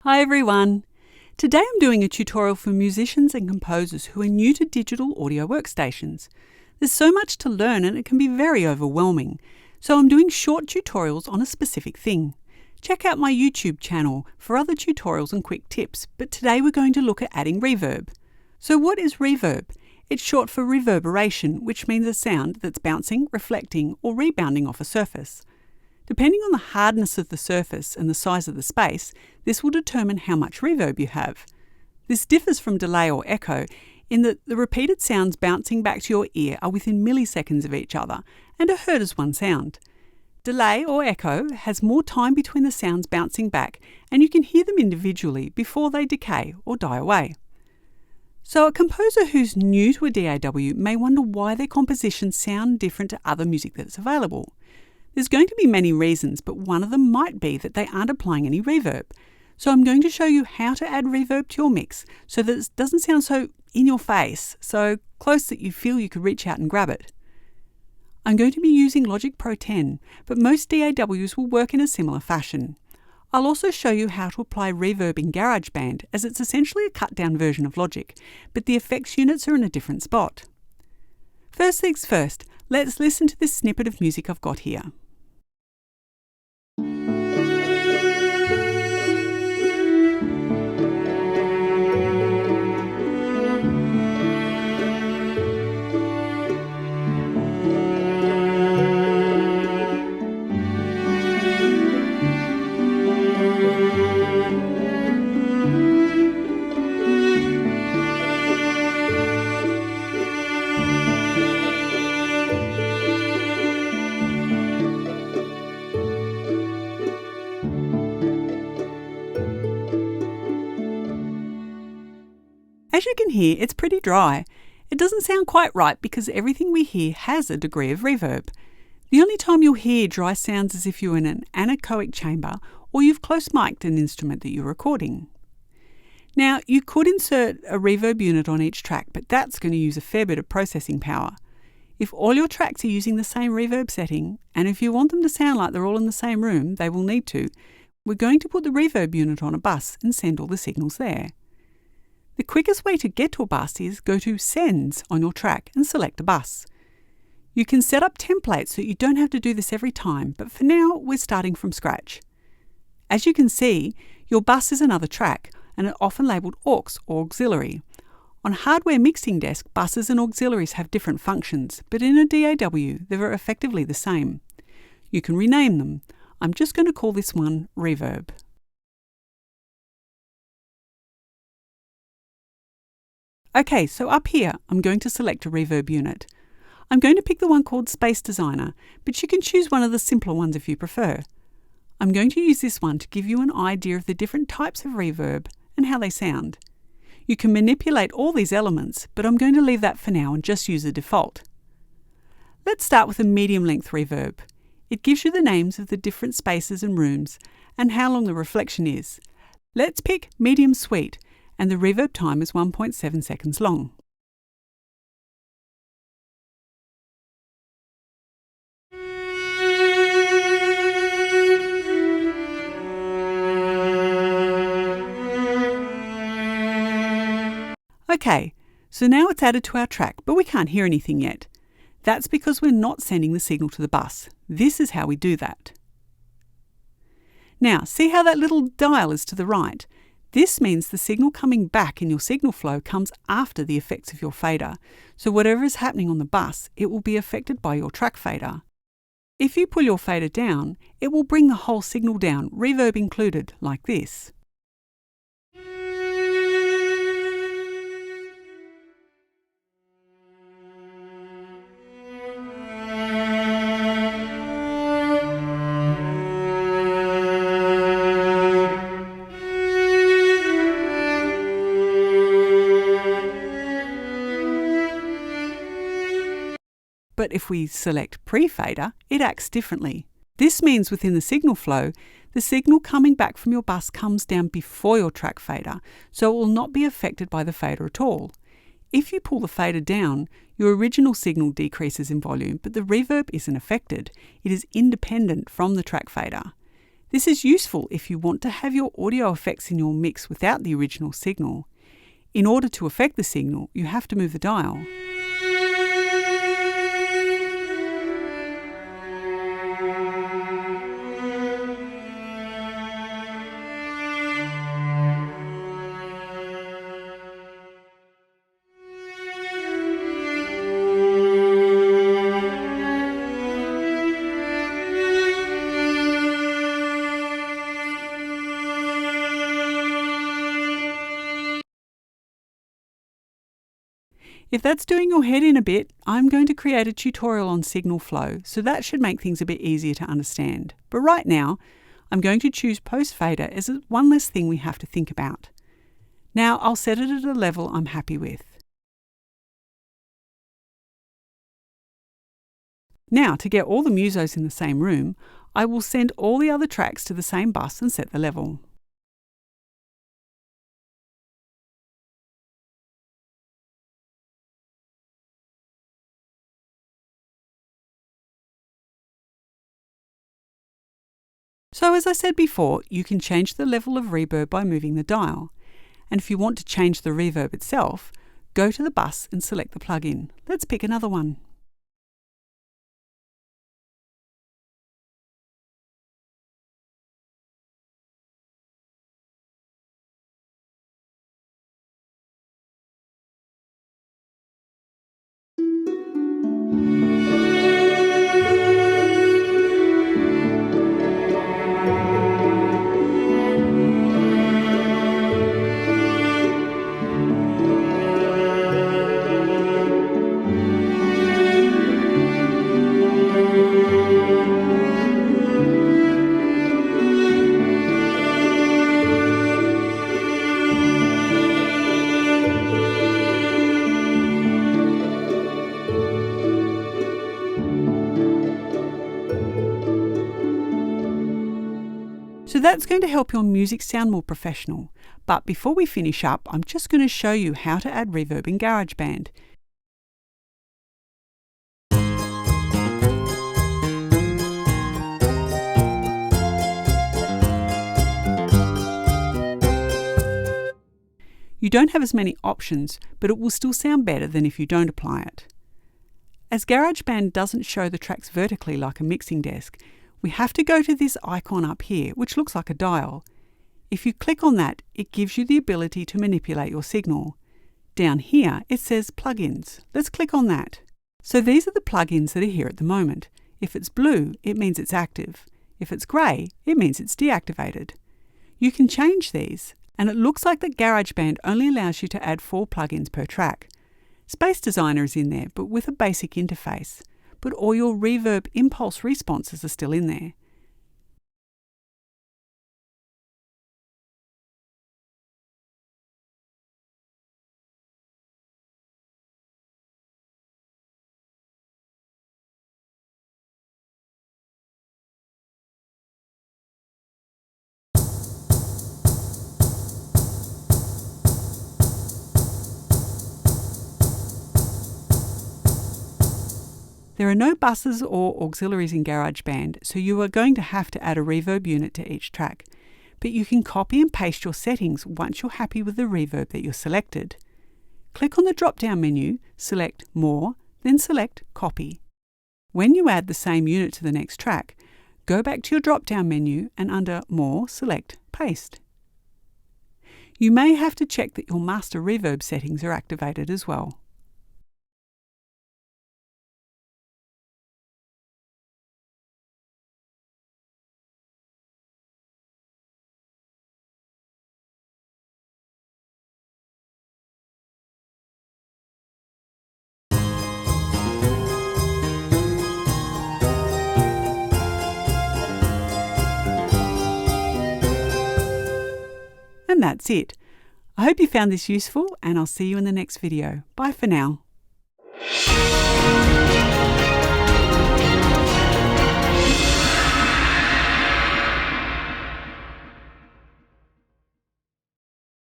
Hi everyone! Today I'm doing a tutorial for musicians and composers who are new to digital audio workstations. There's so much to learn and it can be very overwhelming, so I'm doing short tutorials on a specific thing. Check out my YouTube channel for other tutorials and quick tips, but today we're going to look at adding reverb. So what is reverb? It's short for reverberation, which means a sound that's bouncing, reflecting or rebounding off a surface. Depending on the hardness of the surface and the size of the space, this will determine how much reverb you have. This differs from delay or echo in that the repeated sounds bouncing back to your ear are within milliseconds of each other and are heard as one sound. Delay or echo has more time between the sounds bouncing back, and you can hear them individually before they decay or die away. So a composer who's new to a DAW may wonder why their compositions sound different to other music that's available. There's going to be many reasons, but one of them might be that they aren't applying any reverb. So I'm going to show you how to add reverb to your mix so that it doesn't sound so in your face, so close that you feel you could reach out and grab it. I'm going to be using Logic Pro 10, but most DAWs will work in a similar fashion. I'll also show you how to apply reverb in GarageBand, as it's essentially a cut-down version of Logic, but the effects units are in a different spot. First things first, let's listen to this snippet of music I've got here. As you can hear, it's pretty dry. It doesn't sound quite right because everything we hear has a degree of reverb. The only time you'll hear dry sounds is if you're in an anechoic chamber or you've close mic'd an instrument that you're recording. Now, you could insert a reverb unit on each track, but that's going to use a fair bit of processing power. If all your tracks are using the same reverb setting, and if you want them to sound like they're all in the same room, they will need to, we're going to put the reverb unit on a bus and send all the signals there. The quickest way to get to a bus is go to Sends on your track and select a bus. You can set up templates so you don't have to do this every time, but for now we're starting from scratch. As you can see, your bus is another track and are often labelled aux or auxiliary. On hardware mixing desk, buses and auxiliaries have different functions, but in a DAW they're effectively the same. You can rename them. I'm just going to call this one Reverb. Okay, so up here, I'm going to select a reverb unit. I'm going to pick the one called Space Designer, but you can choose one of the simpler ones if you prefer. I'm going to use this one to give you an idea of the different types of reverb and how they sound. You can manipulate all these elements, but I'm going to leave that for now and just use the default. Let's start with a medium length reverb. It gives you the names of the different spaces and rooms and how long the reflection is. Let's pick Medium Sweet, and the reverb time is 1.7 seconds long. Okay, so now it's added to our track, but we can't hear anything yet. That's because we're not sending the signal to the bus. This is how we do that. Now, see how that little dial is to the right? This means the signal coming back in your signal flow comes after the effects of your fader, so whatever is happening on the bus, it will be affected by your track fader. If you pull your fader down, it will bring the whole signal down, reverb included, like this. But if we select pre-fader, it acts differently. This means within the signal flow, the signal coming back from your bus comes down before your track fader, so it will not be affected by the fader at all. If you pull the fader down, your original signal decreases in volume, but the reverb isn't affected. It is independent from the track fader. This is useful if you want to have your audio effects in your mix without the original signal. In order to affect the signal, you have to move the dial. If that's doing your head in a bit, I'm going to create a tutorial on signal flow, so that should make things a bit easier to understand. But right now, I'm going to choose post fader as one less thing we have to think about. Now I'll set it at a level I'm happy with. Now, to get all the musos in the same room, I will send all the other tracks to the same bus and set the level. So as I said before, you can change the level of reverb by moving the dial. And if you want to change the reverb itself, go to the bus and select the plugin. Let's pick another one. So that's going to help your music sound more professional. But before we finish up, I'm just going to show you how to add reverb in GarageBand. You don't have as many options, but it will still sound better than if you don't apply it. As GarageBand doesn't show the tracks vertically like a mixing desk, we have to go to this icon up here, which looks like a dial. If you click on that, it gives you the ability to manipulate your signal. Down here, it says plugins. Let's click on that. So these are the plugins that are here at the moment. If it's blue, it means it's active. If it's grey, it means it's deactivated. You can change these, and it looks like that GarageBand only allows you to add 4 plugins per track. Space Designer is in there, but with a basic interface. But all your reverb impulse responses are still in there. There are no buses or auxiliaries in GarageBand, so you are going to have to add a reverb unit to each track. But you can copy and paste your settings once you're happy with the reverb that you've selected. Click on the drop-down menu, select More, then select Copy. When you add the same unit to the next track, go back to your drop-down menu and under More, select Paste. You may have to check that your master reverb settings are activated as well. And that's it. I hope you found this useful, and I'll see you in the next video. Bye for now.